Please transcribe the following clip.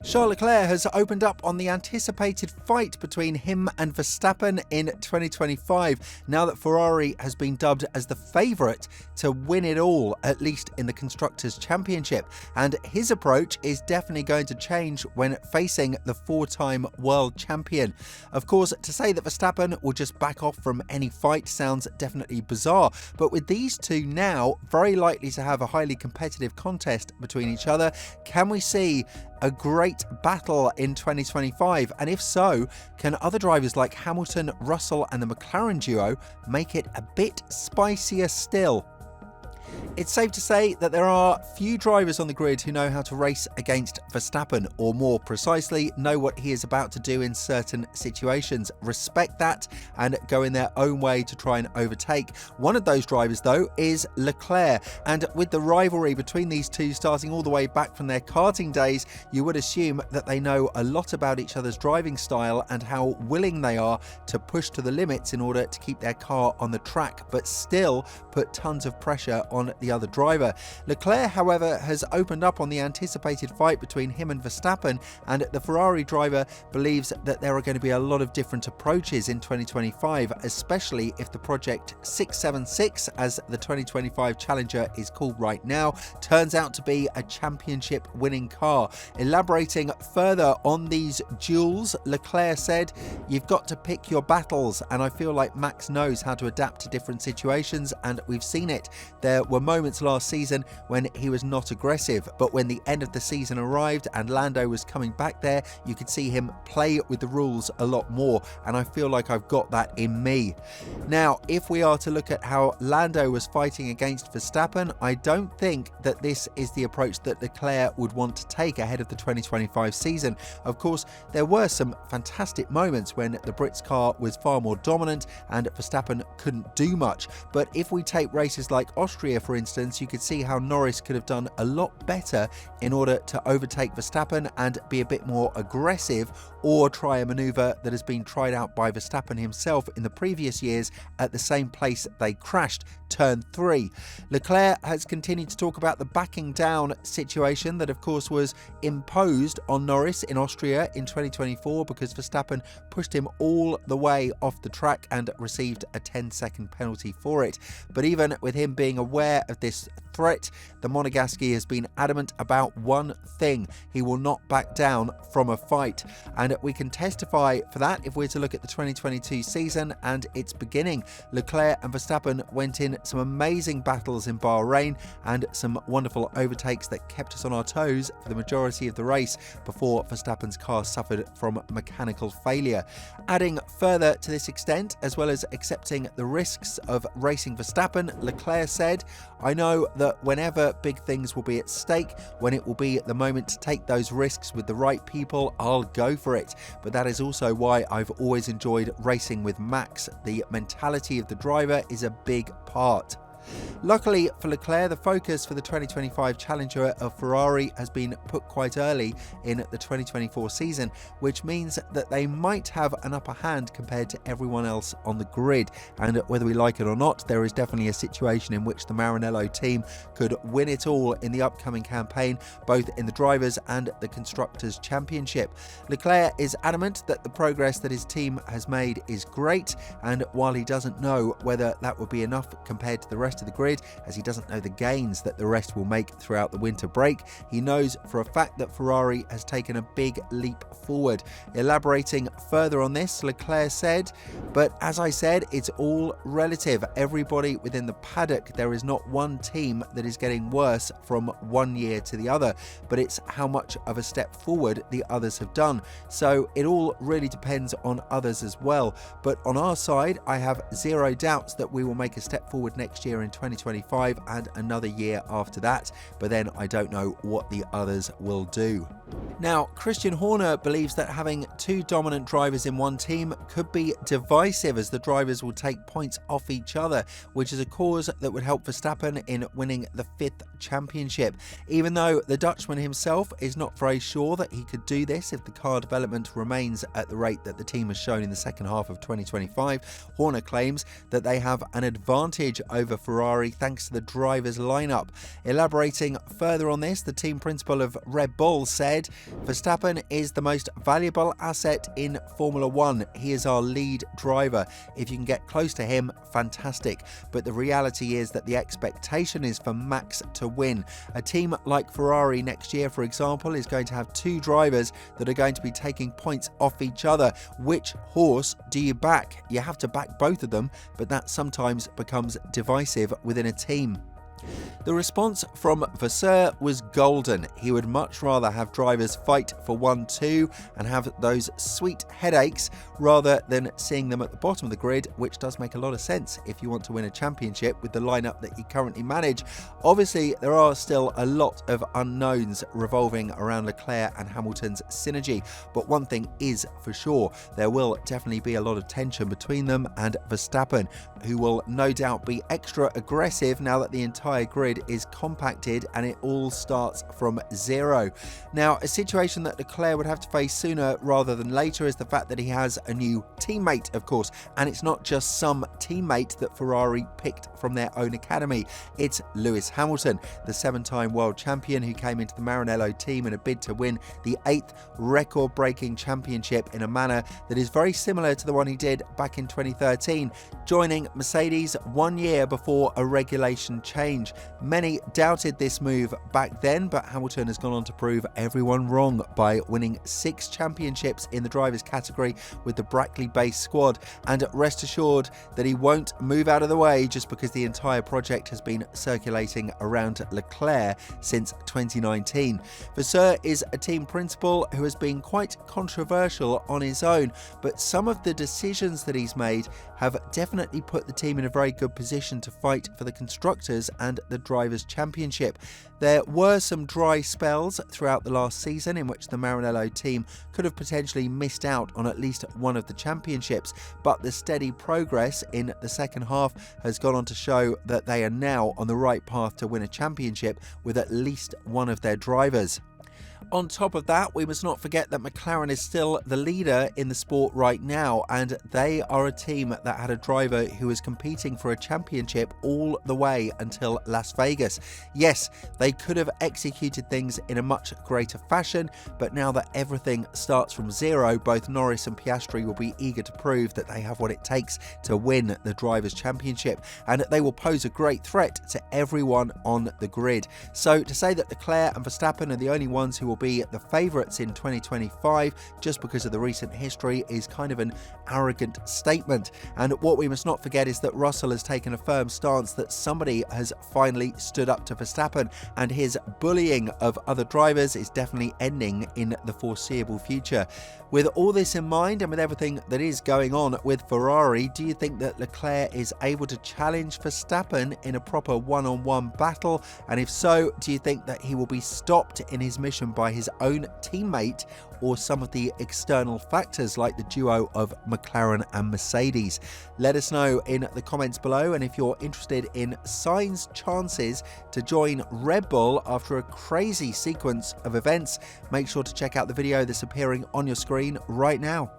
Charles Leclerc has opened up on the anticipated fight between him and Verstappen in 2025, now that Ferrari has been dubbed as the favourite to win it all, at least in the Constructors' Championship. And his approach is definitely going to change when facing the four-time world champion. Of course, to say that Verstappen will just back off from any fight sounds definitely bizarre, but with these two now very likely to have a highly competitive contest between each other, can we see a great battle in 2025? And if so, can other drivers like Hamilton, Russell and the McLaren duo make it a bit spicier still? It's safe to say that there are few drivers on the grid who know how to race against Verstappen, or more precisely, know what he is about to do in certain situations, respect that and go in their own way to try and overtake. One of those drivers though is Leclerc, and with the rivalry between these two starting all the way back from their karting days, you would assume that they know a lot about each other's driving style and how willing they are to push to the limits in order to keep their car on the track, but still put tons of pressure on the other driver. Leclerc, however, has opened up on the anticipated fight between him and Verstappen, and the Ferrari driver believes that there are going to be a lot of different approaches in 2025, especially if the Project 676, as the 2025 Challenger is called right now, turns out to be a championship winning car. Elaborating further on these duels, Leclerc said, "You've got to pick your battles, and I feel like Max knows how to adapt to different situations, and we've seen it. There were moments last season when he was not aggressive, but when the end of the season arrived and Lando was coming back there, you could see him play with the rules a lot more, and I feel like I've got that in me." Now, if we are to look at how Lando was fighting against Verstappen, I don't think that this is the approach that Leclerc would want to take ahead of the 2025 season. Of course, there were some fantastic moments when the Brits car was far more dominant and Verstappen couldn't do much, but if we take races like Austria, for instance, you could see how Norris could have done a lot better in order to overtake Verstappen and be a bit more aggressive, or try a manoeuvre that has been tried out by Verstappen himself in the previous years at the same place they crashed, turn 3. Leclerc has continued to talk about the backing down situation that of course was imposed on Norris in Austria in 2024 because Verstappen pushed him all the way off the track and received a 10-second penalty for it. But even with him being aware of this threat, the Monegasque has been adamant about one thing: he will not back down from a fight. And we can testify for that if we're to look at the 2022 season and its beginning. Leclerc and Verstappen went in some amazing battles in Bahrain and some wonderful overtakes that kept us on our toes for the majority of the race before Verstappen's car suffered from mechanical failure. Adding further to this extent, as well as accepting the risks of racing Verstappen, Leclerc said, "I know that whenever big things will be at stake, when it will be the moment to take those risks with the right people, I'll go for it. But that is also why I've always enjoyed racing with Max. The mentality of the driver is a big part." Luckily for Leclerc, the focus for the 2025 Challenger of Ferrari has been put quite early in the 2024 season, which means that they might have an upper hand compared to everyone else on the grid. And whether we like it or not, there is definitely a situation in which the Maranello team could win it all in the upcoming campaign, both in the Drivers' and the Constructors' Championship. Leclerc is adamant that the progress that his team has made is great, and while he doesn't know whether that will be enough compared to the rest of the grid, as he doesn't know the gains that the rest will make throughout the winter break, he knows for a fact that Ferrari has taken a big leap forward. Elaborating further on this, Leclerc said, "But as I said, it's all relative. Everybody within the paddock, there is not one team that is getting worse from one year to the other, but it's how much of a step forward the others have done. So it all really depends on others as well. But on our side, I have zero doubts that we will make a step forward next year in 2025 and another year after that, but then I don't know what the others will do." Now, Christian Horner believes that having two dominant drivers in one team could be divisive, as the drivers will take points off each other, which is a cause that would help Verstappen in winning the 5th championship. Even though the Dutchman himself is not very sure that he could do this if the car development remains at the rate that the team has shown in the second half of 2025, Horner claims that they have an advantage over Ferrari Ferrari thanks to the driver's lineup. Elaborating further on this, the team principal of Red Bull said, "Verstappen is the most valuable asset in Formula One. He is our lead driver. If you can get close to him, fantastic. But the reality is that the expectation is for Max to win. A team like Ferrari next year, for example, is going to have two drivers that are going to be taking points off each other. Which horse do you back? You have to back both of them, but that sometimes becomes divisive within a team." The response from Vasseur was golden. He would much rather have drivers fight for 1-2 and have those sweet headaches rather than seeing them at the bottom of the grid, which does make a lot of sense if you want to win a championship with the lineup that you currently manage. Obviously, there are still a lot of unknowns revolving around Leclerc and Hamilton's synergy, but one thing is for sure, there will definitely be a lot of tension between them and Verstappen, who will no doubt be extra aggressive now that the entire grid is compacted and it all starts from zero. Now, a situation that Leclerc would have to face sooner rather than later is the fact that he has a new teammate, of course, and it's not just some teammate that Ferrari picked from their own academy. It's Lewis Hamilton, the 7-time world champion who came into the Maranello team in a bid to win the 8th record-breaking championship in a manner that is very similar to the one he did back in 2013, joining Mercedes 1 year before a regulation change. Many doubted this move back then, but Hamilton has gone on to prove everyone wrong by winning 6 championships in the drivers' category with the Brackley-based squad, and rest assured that he won't move out of the way just because the entire project has been circulating around Leclerc since 2019. Vasseur is a team principal who has been quite controversial on his own, but some of the decisions that he's made have definitely put the team in a very good position to fight for the constructors and the drivers' championship. There were some dry spells throughout the last season in which the Maranello team could have potentially missed out on at least one of the championships, but the steady progress in the second half has gone on to show that they are now on the right path to win a championship with at least one of their drivers. On top of that, we must not forget that McLaren is still the leader in the sport right now, and they are a team that had a driver who was competing for a championship all the way until Las Vegas. Yes, they could have executed things in a much greater fashion, but now that everything starts from zero, both Norris and Piastri will be eager to prove that they have what it takes to win the drivers' championship, and that they will pose a great threat to everyone on the grid. So to say that Leclerc and Verstappen are the only ones who will be the favourites in 2025 just because of the recent history is kind of an arrogant statement. And what we must not forget is that Russell has taken a firm stance that somebody has finally stood up to Verstappen, and his bullying of other drivers is definitely ending in the foreseeable future. With all this in mind and with everything that is going on with Ferrari, do you think that Leclerc is able to challenge Verstappen in a proper one-on-one battle? And if so, do you think that he will be stopped in his mission by his own teammate or some of the external factors like the duo of McLaren and Mercedes? Let us know in the comments below, and if you're interested in Sainz's chances to join Red Bull after a crazy sequence of events, make sure to check out the video that's appearing on your screen right now.